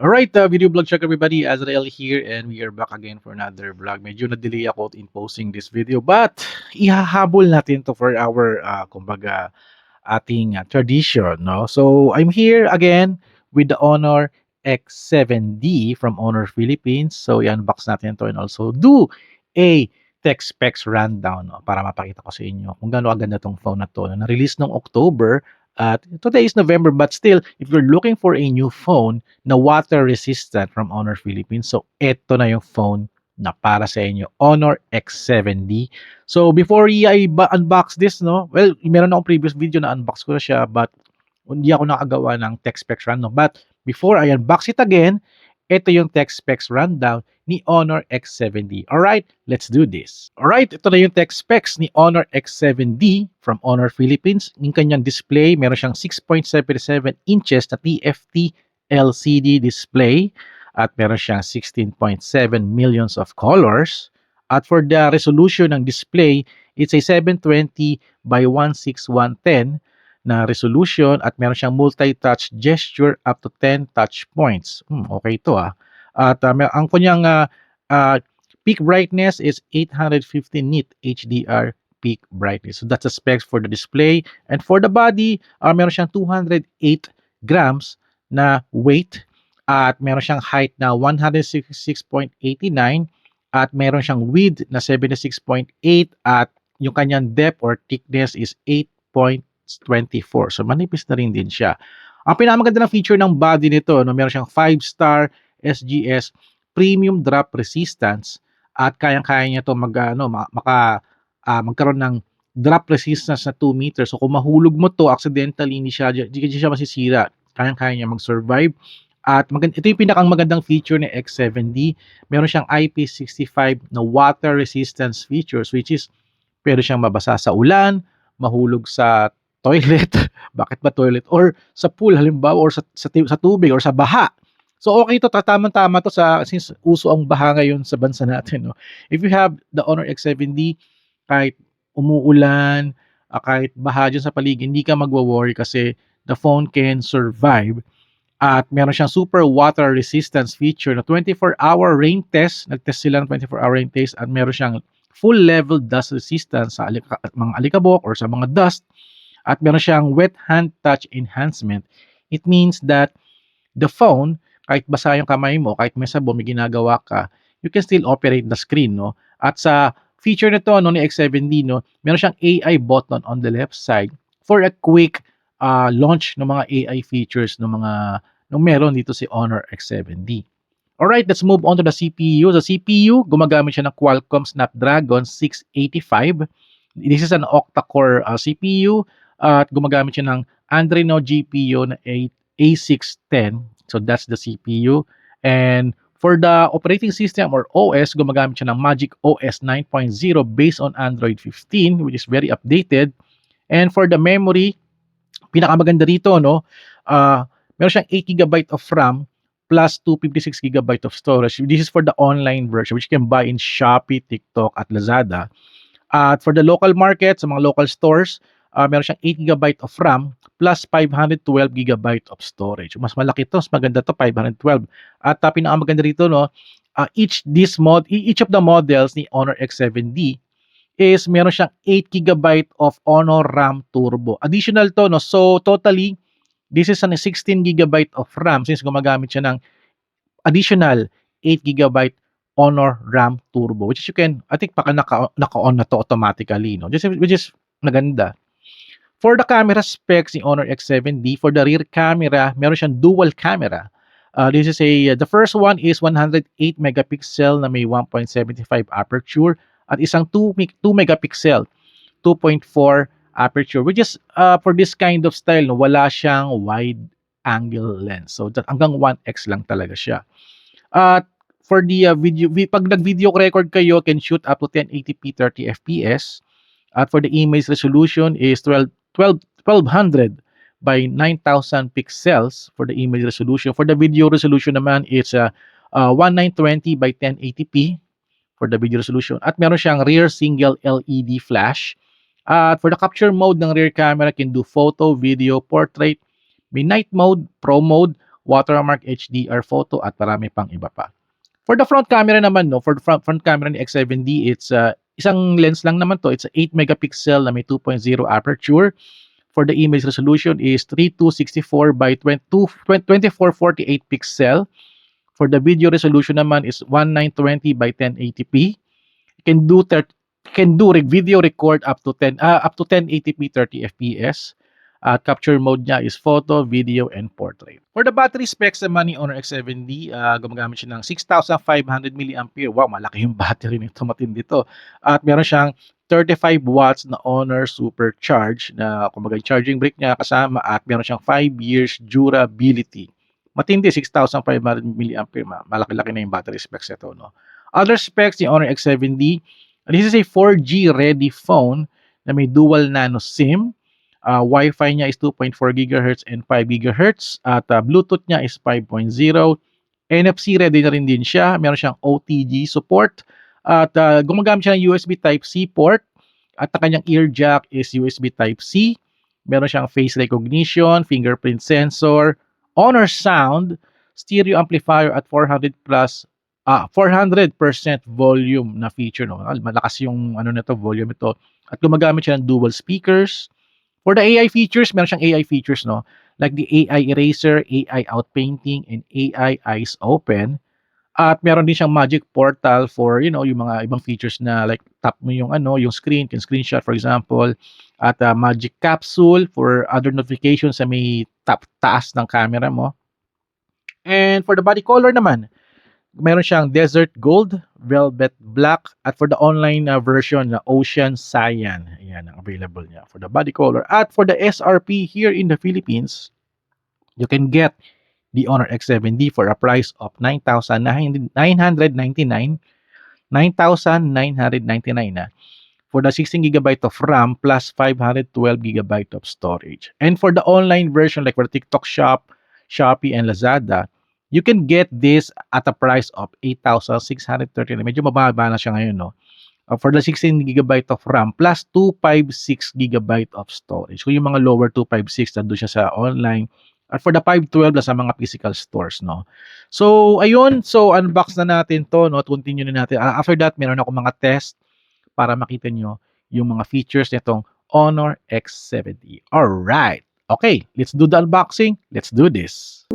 Alright, video blog check everybody. Azrael here and we are back again for another vlog. Medyo na-delay ako in posting this video but ihahabol natin to for our kumbaga ating tradition, no? So I'm here again with the Honor X7D from Honor Philippines. So i-unbox natin to and also do a tech specs rundown, no? Para mapakita ko sa inyo kung gaano aganda tong phone na to. Na-release noong October at today is November but still if you're looking for a new phone na water resistant from Honor Philippines, so eto na yung phone na para sa inyo, Honor X7D. So before I unbox this, no, well, meron akong previous video na unbox ko na siya but hindi ako nakagawa ng tech specs rundown. But before I unbox it again, ito yung tech specs rundown ni Honor X7D. Alright, let's do this. Alright, ito na yung tech specs ni Honor X7D from Honor Philippines. Yung kanyang display, meron siyang 6.77 inches na TFT LCD display at meron siyang 16.7 millions of colors. At for the resolution ng display, it's a 720 by 16110 na resolution at meron siyang multi-touch gesture up to 10 touch points. Okay ito ah. At ang kanyang peak brightness is 850 nit HDR peak brightness. So that's the specs for the display. And for the body, meron siyang 208 grams na weight at meron siyang height na 166.89 at meron siyang width na 76.8 at yung kanyang depth or thickness is 8.24. So manipis na rin din siya. Ang pinakamaganda ng feature ng body nito, no, meron siyang 5-star SGS premium drop resistance at kayang-kaya niya to magkaroon ng drop resistance na 2 meters. So kung mahulog mo to accidentally, hindi siya masisira. Kayang-kaya niya mag-survive. At ito yung pinakang magandang feature ni X7D. Meron siyang IP65 na water resistance features which is pwede siyang mabasa sa ulan, mahulog sa toilet, bakit ba toilet? Or sa pool halimbawa or sa tubig or sa baha. So okay ito, tamang-tama to since uso ang baha ngayon sa bansa natin. No? If you have the Honor X7D, kahit umuulan, kahit baha dyan sa paligid, hindi ka magwo-worry kasi the phone can survive. At meron siyang super water resistance feature na 24-hour rain test. Nag-test sila ng 24-hour rain test at meron siyang full level dust resistance sa mga alikabok or sa mga dust. At meron siyang wet hand touch enhancement. It means that the phone, kahit basa yung kamay mo, kahit may sabon, may ginagawa ka, you can still operate the screen, no? At sa feature nito no, ni X7D, no, meron siyang AI button on the left side for a quick launch ng mga AI features ng mga meron dito si Honor X7D. Alright, let's move on to the CPU. Sa CPU, gumagamit siya ng Qualcomm Snapdragon 685. This is an octa-core CPU at gumagamit siya ng Adreno GPU na A610. So that's the CPU. And for the operating system or OS, gumagamit siya ng Magic OS 9.0 based on Android 15 which is very updated. And for the memory, pinakamaganda rito, no? Meron siyang 8 GB of RAM plus 256 GB of storage. This is for the online version which you can buy in Shopee, TikTok at Lazada. At for the local market, sa mga local stores, meron siyang 8 GB of RAM plus 512 GB of storage. Mas malaki to, mas maganda to, 512. At pinakamaganda rito, no, each of the models ni Honor X7D is meron siyang 8 GB of Honor RAM Turbo. Additional to, no, so totally, this is an 16 GB of RAM since gumagamit siya ng additional 8 GB Honor RAM Turbo which is you can, I think naka-on na to automatically, no? Which is maganda. For the camera specs ni Honor X7D, for the rear camera, meron siyang dual camera. This is the first one is 108 megapixel na may 1.75 aperture at isang 2 megapixel 2.4 aperture which is for this kind of style, no, wala siyang wide angle lens. So hanggang 1x lang talaga siya. At for the pag nag-video record kayo, can shoot up to 1080p 30 fps. At for the image resolution is 1200 by 9000 pixels for the image resolution. For the video resolution naman, it's 1920 by 1080p for the video resolution. At meron siyang rear single LED flash. For the capture mode ng rear camera, can do photo, video, portrait. May night mode, pro mode, watermark, HDR photo at marami pang iba pa. For the front camera naman, no, for the front camera ni X7D, it's isang lens lang naman to. It's a 8 megapixel na may 2.0 aperture. For the image resolution is 3264 by 2448 pixel. For the video resolution naman is 1920 by 1080p. You can do video record up to 1080p 30 fps. Capture mode niya is photo, video, and portrait. For the battery specs naman ni Honor X7D, gumagamit siya ng 6,500 mAh. Wow, malaki yung battery nito, matindi to. At meron siyang 35 watts na Honor Supercharge na kumbaga charging brick niya kasama at meron siyang 5 years durability. Matindi, 6,500 mAh. Malaki-laki na yung battery specs ito, no? Other specs ni Honor X7D, this is a 4G ready phone na may dual nano SIM. Wi-Fi niya is 2.4 GHz and 5 GHz at Bluetooth niya is 5.0. NFC ready na rin din siya. Meron siyang OTG support at gumagamit siya ng USB Type-C port at ang kanyang ear jack is USB Type-C. Meron siyang face recognition, fingerprint sensor, Honor sound, stereo amplifier at 400% volume na feature, no. Malakas yung volume ito. At gumagamit siya ng dual speakers. For the AI features, meron siyang AI features, no? Like the AI eraser, AI outpainting, and AI eyes open. At meron din siyang magic portal for, yung mga ibang features na like tap mo yung yung screen, can screenshot for example. At magic capsule for other notifications sa may taas ng camera mo. And for the body color naman, meron siyang desert gold, velvet black, at for the online version na ocean cyan. Ayan ang available niya for the body color. At for the SRP here in the Philippines, you can get the Honor X7D for a price of 9,999. 9,999 na for the 16GB of RAM plus 512GB of storage. And for the online version like for TikTok Shop, Shopee, and Lazada, you can get this at a price of 8,630. Medyo mababa na siya ngayon, no? For the 16GB of RAM plus 256GB of storage. Kung yung mga lower 256, nandun siya sa online. At for the 512, sa mga physical stores, no? So, ayun. So, unbox na natin to, no? Continue na natin. After that, meron ako mga test para makita nyo yung mga features nitong Honor X7D. Alright. Okay, let's do the unboxing. Let's do this.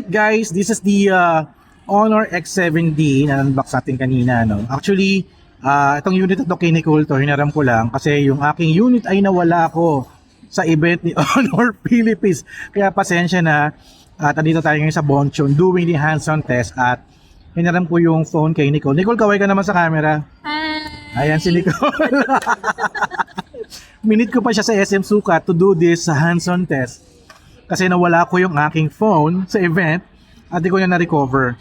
Alright guys, this is the Honor X7D na unbox natin kanina. No? Actually, itong unit na to kay Nicole to, hinaram ko lang kasi yung aking unit ay nawala ko sa event ni Honor Philippines. Kaya pasensya na. At dito tayo ngayon sa Bonchon doing the hands-on test at hinaram ko yung phone kay Nicole. Nicole, kaway ka naman sa camera. Hi! Ayan si Nicole. Minute ko pa siya sa SM Sukat to do this hands-on test. Kasi nawala ko yung aking phone sa event at di ko na na-recover.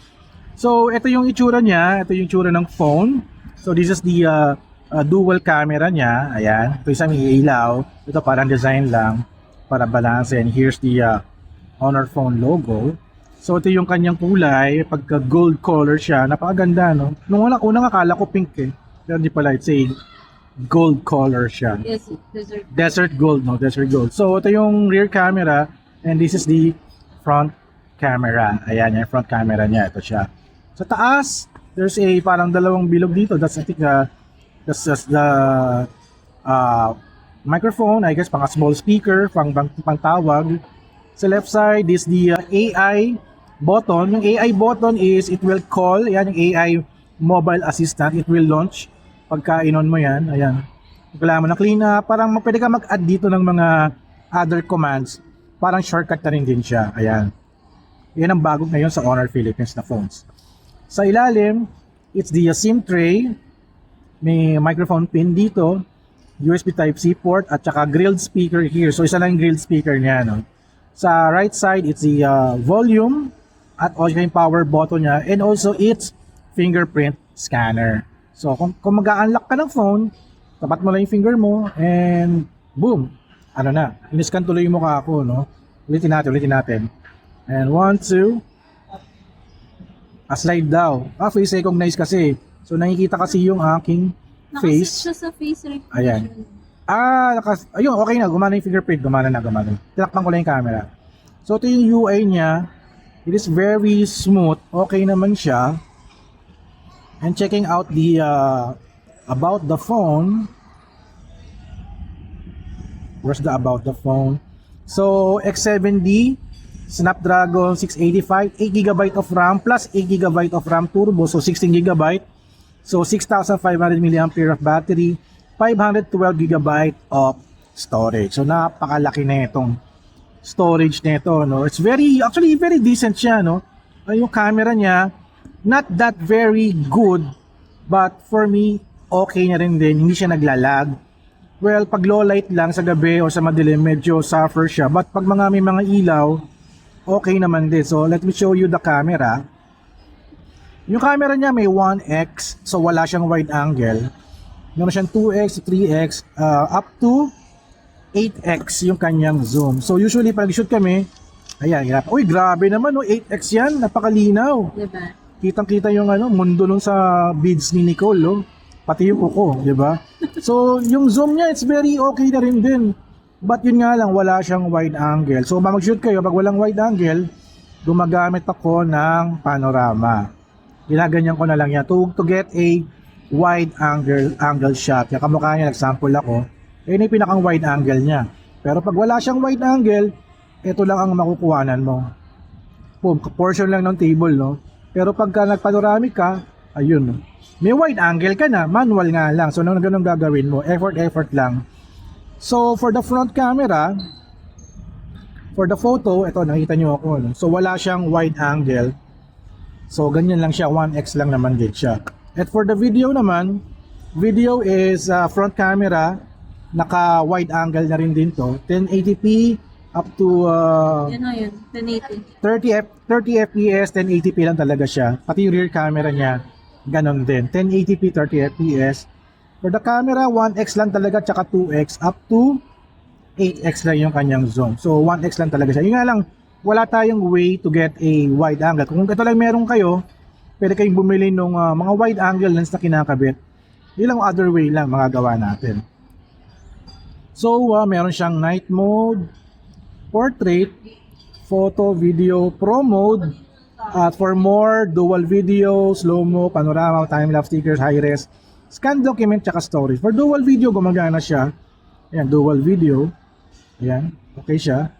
So, ito yung itsura niya. Ito yung itsura ng phone. So, this is the dual camera niya. Ayan. Ito isang ilaw. Ito parang design lang para balance. And here's the Honor phone logo. So, ito yung kanyang kulay. Pagka gold color siya. Napakaganda, no? Nung unang akala ko pink eh. Pero di pala. It's a gold color siya. Yes, Desert gold, no? Desert gold. So, ito yung rear camera. And this is the front camera. Ayan, yung front camera niya. Ito siya. Sa taas, there's a parang dalawang bilog dito. That's I think that's the microphone. I guess pang small speaker, pang tawag. Sa left side is the AI button. Yung AI button is it will call. Ayan, yung AI mobile assistant. It will launch. Pagka in-on mo yan. Ayan. Kailangan mo na clean up. Parang pwede ka mag-add dito ng mga other commands. Parang shortcut na rin din siya. Ayan. Yan ang bago ngayon sa Honor Philippines na phones. Sa ilalim, it's the SIM tray. May microphone pin dito. USB Type-C port at saka grilled speaker here. So isa lang yung grilled speaker niya. No? Sa right side, it's the volume at also yung power button niya. And also it's fingerprint scanner. So kung mag-a-unlock ka ng phone, tapat mo lang yung finger mo and boom! Ano na, in-scan tuloy yung mukha ko, no? Ulitin natin. And 1, 2. Slide daw. Face recognize kasi. So, nakikita kasi yung aking face. Nakasit siya sa face recognition. Ayan. Ayun, okay na. Gumana yung fingerprint. Gumana. Tinakpan ko lang yung camera. So, ito yung UI niya. It is very smooth. Okay naman siya. And checking out the about the phone. Where's the about the phone? So, X7D, Snapdragon 685, 8GB of RAM plus 8GB of RAM turbo, so 16GB. So, 6,500 mAh of battery, 512GB of storage. So, napakalaki na itong storage nito, no? It's actually very decent siya, no? Yung camera niya, not that very good, but for me, okay na rin din. Hindi siya naglalag. Well, pag low light lang sa gabi o sa madilim, medyo suffer siya. But pag may mga ilaw, okay naman din. So, let me show you the camera. Yung camera niya may 1x, so wala siyang wide angle. Meron siyang 2x, 3x, up to 8x yung kanyang zoom. So, usually pag shoot kami, ayan, uy, grabe naman, no? 8x yan, napakalinaw. Diba? Kitang-kita yung mundo nun sa beads ni Nicole, no? Pati yung kuko, di ba? So, yung zoom niya, it's very okay na rin din. But yun nga lang, wala siyang wide angle. So, mag-shoot kayo, pag walang wide angle, gumagamit ako ng panorama. Ginaganyan ko na lang yan to get a wide angle shot. Yung kamukha niya, nag-sample ako. Yun yung pinakang wide angle niya. Pero pag wala siyang wide angle, ito lang ang makukuhanan mo. Portion lang ng table, no? Pero pagka nag-panoramic ka, ayun, no? May wide angle ka na, manual nga lang. So, nung ganun gagawin mo, effort lang. So, for the front camera, for the photo, ito, nakita nyo ako. No? So, wala siyang wide angle. So, ganyan lang siya, 1x lang naman din siya. At for the video naman, video is front camera, naka-wide angle na rin din to. 1080p up to Yan o yun, 1080. 30 fps, 1080p lang talaga siya. Pati yung rear camera niya, ganon din. 1080p, 30 fps. For the camera, 1x lang talaga, tsaka 2x, up to 8x lang yung kanyang zoom. So, 1x lang talaga siya. Yung nga lang, wala tayong way to get a wide angle. Kung ito lang meron kayo, pwede kayong bumili ng mga wide angle lens na kinakabit. Ilang other way lang magagawa natin. So, meron siyang night mode, portrait, photo, video, pro mode, at for more, dual video, slow-mo, panorama, time-lapse, stickers, high-res, scan document, tsaka storage. For dual video, gumagana siya. Ayan, dual video. Ayan, okay siya.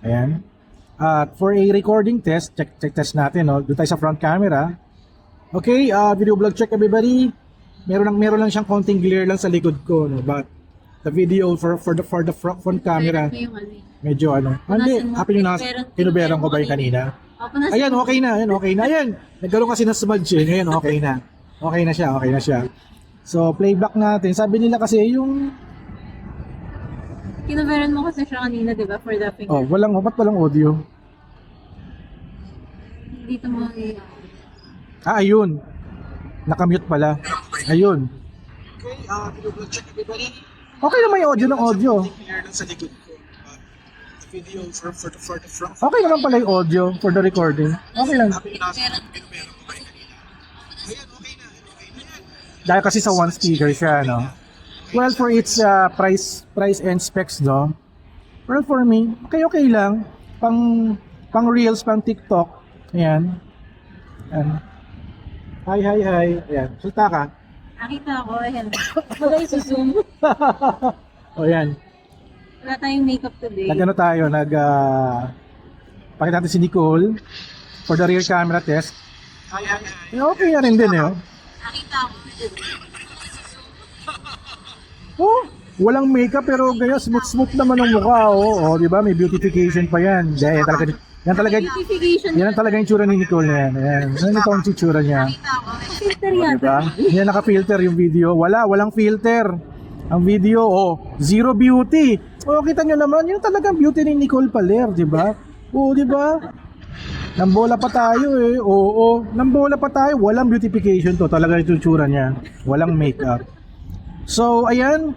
Ayan. At for a recording test, check test natin, no? Doon tayo sa front camera. Okay, video vlog check everybody. Meron lang siyang konting glare lang sa likod ko, no? But the video for the front camera, Pero yung ano eh. medyo ano. Hindi, Punasan mo. happy yung pinuberan ko ba yung kanina? Ayan, okay na. Ayan, nagkaroon kasi ng smudge eh. Ngayon, okay na. Okay na siya. So, playback natin. Sabi nila kasi yung... Kinuveran mo kasi siya kanina, di ba? For the finger. Oh, ba't walang audio? Dito mo Ayun. Nakamute pala. Ayun. Okay naman yung audio ng audio. Okay naman pala yung audio for the recording. Okay lang. Dahil kasi sa one speaker siya, no? Well, for its price and specs, no? Well, for me, okay lang. Pang reels, pang TikTok. Ayan. Hi. Ayan. Sulta ka. nakita ko, ayan. Wala yung zoom. O yan. Wala tayong makeup today. Nag-ano tayo, pakita natin si Nicole for the rear camera test. Okay na rin din eh. Nakita ko. Oh, walang makeup pero gaya smooth naman ang mukha. Oh, di ba? May beautification pa yan. Yan talaga Beautification. yan talaga yung tsura ni Nicole na yan. Ayan. Ito ang tsura niya. Nakita ko. Filter Oh, yan. diba? Yan naka-filter yung video. Walang filter. Ang video, zero beauty. Kita nyo naman, yun talagang beauty ni Nicole Paler, di ba? Di ba? Nambola pa tayo eh. Nambola pa tayo. Walang beautification to. Talaga yung tsura niya. Walang makeup. So, ayan.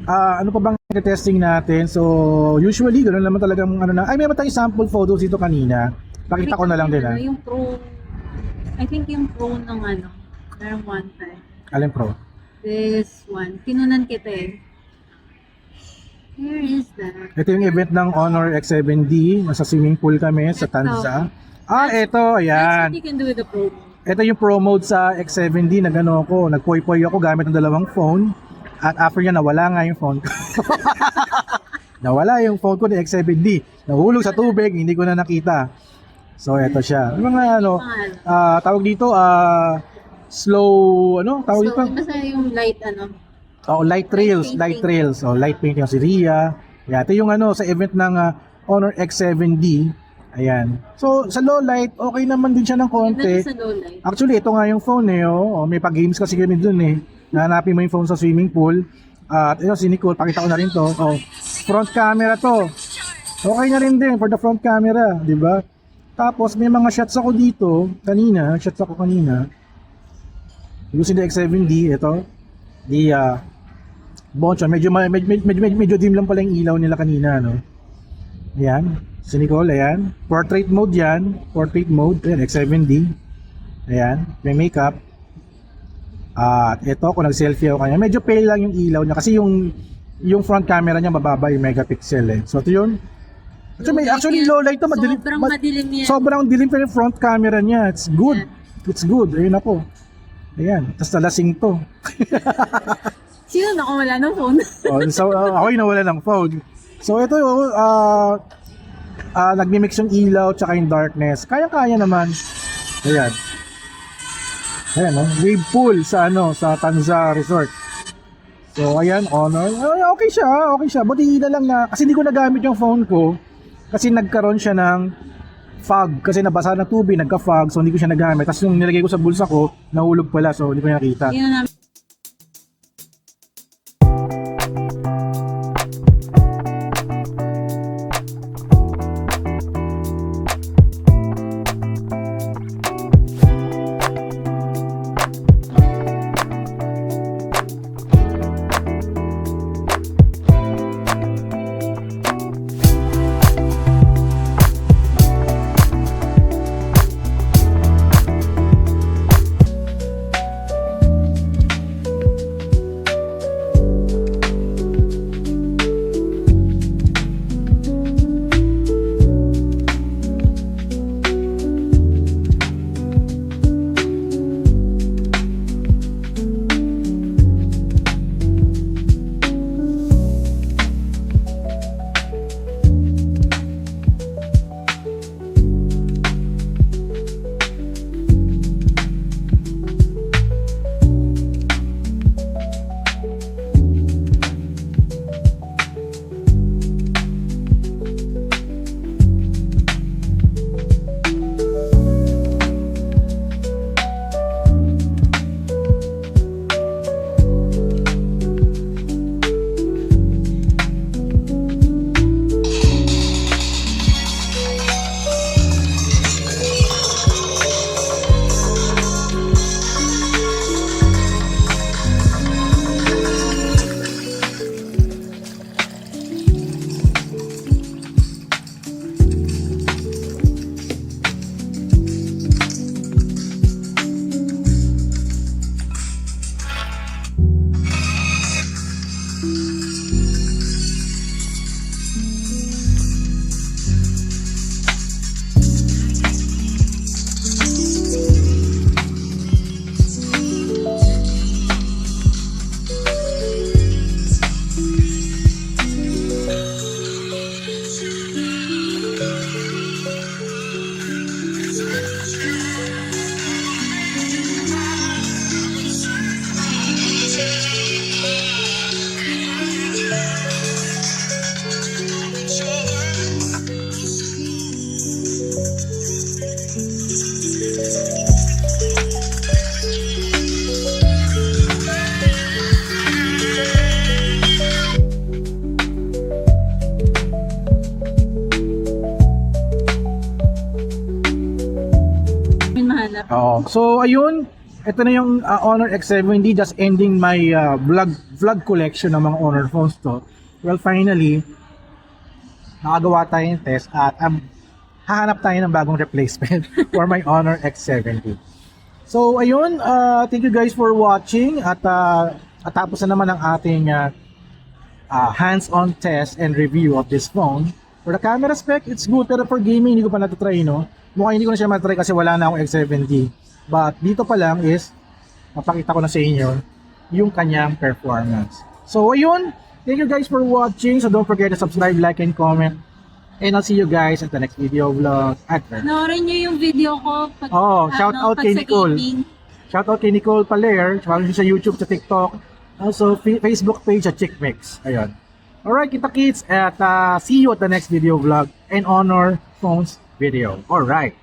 Ano pa bang testing natin? So, usually, ganoon naman talagang may tayong sample photos dito kanina. Pakita ko na lang din Yung pro, I think yung pro ng meron one time. Alin pro? This one. Kinunan kita eh. Where is that? Ito yung event ng Honor X7D. Nasa swimming pool kami sa Tanza. Ito, That's ayan. what you can do with the pro. Ito yung pro mode sa X7D. Nagpoy-poy ako gamit ng dalawang phone. At after niya, nawala nga yung phone ko. Nawala yung phone ko ni X7D. Nahulog sa tubig, hindi ko na nakita. So, ito siya. Yung mga tawag dito, slow, tawag dito? So, basta yung light Light trails. Light painting si Ria. Ito yung sa event ng Honor X7D. Ayan. So, sa low light, okay naman din siya ng konti. Sa low light. Actually, ito nga yung phone eh. May pag-games kasi kami dun eh. Hanapin mo yung phone sa swimming pool. At si Nicole, pakita ko na rin to. Front camera to. Okay na rin din for the front camera, di ba? Tapos may mga shots ako dito kanina. Using the X7D, ito. Boncho, medyo dim lang pala yung ilaw nila kanina, no? Ayan. Si Nicole, ayan. Portrait mode yan. Ayan, X7D. Ayan. May makeup. At ito, kung nag-selfie ako kanya, medyo pale lang yung ilaw niya kasi yung front camera niya mababa yung megapixel eh. So ito yun. Actually low light to, Sobrang madilim yan. Sobrang dilim pa yung front camera niya. It's good. It's good. Ayun ako. Ayan. Tapos nalasing to. Sino nakawala ng phone? So ako yung nawala ng phone. So ito nagmi-mix yung ilaw tsaka yung darkness. Kaya-kaya naman. Ayan. Ayan, wave pool sa Tanza Resort. So, ayan, Honor. Okay siya. Buti na lang kasi hindi ko nagamit yung phone ko kasi nagkaroon siya ng fog. Kasi nabasa ng tubig, nagka-fog, so hindi ko siya nagamit. Tapos nung nilagay ko sa bulsa ko, nahulog pala, so hindi ko nakita. Yun namin. So ayun, ito na yung Honor X70, just ending my vlog collection ng mga Honor phones to. Well, finally, nakagawa tayo ng test at hahanap tayo ng bagong replacement for my Honor X70. So ayun, thank you guys for watching at tapos na naman ang ating hands-on test and review of this phone. For the camera spec, it's good, pero for gaming, hindi ko pa natatry, no? Mukhang hindi ko na siya matry kasi wala na akong X70. But dito pa lang is, mapakita ko na sa inyo yung kanyang performance. So ayun, thank you guys for watching. So don't forget to subscribe, like, and comment. And I'll see you guys at the next video vlog. Panoorin nyo yung video ko. Pag, Shout out pag kay sa Nicole. gaming. Shout out kay Nicole Paler. Follow siya sa YouTube, sa TikTok. Also, Facebook page at Chickmix. Ayun. Alright, kita kids. At see you at the next video vlog and Honor Phones video. Alright.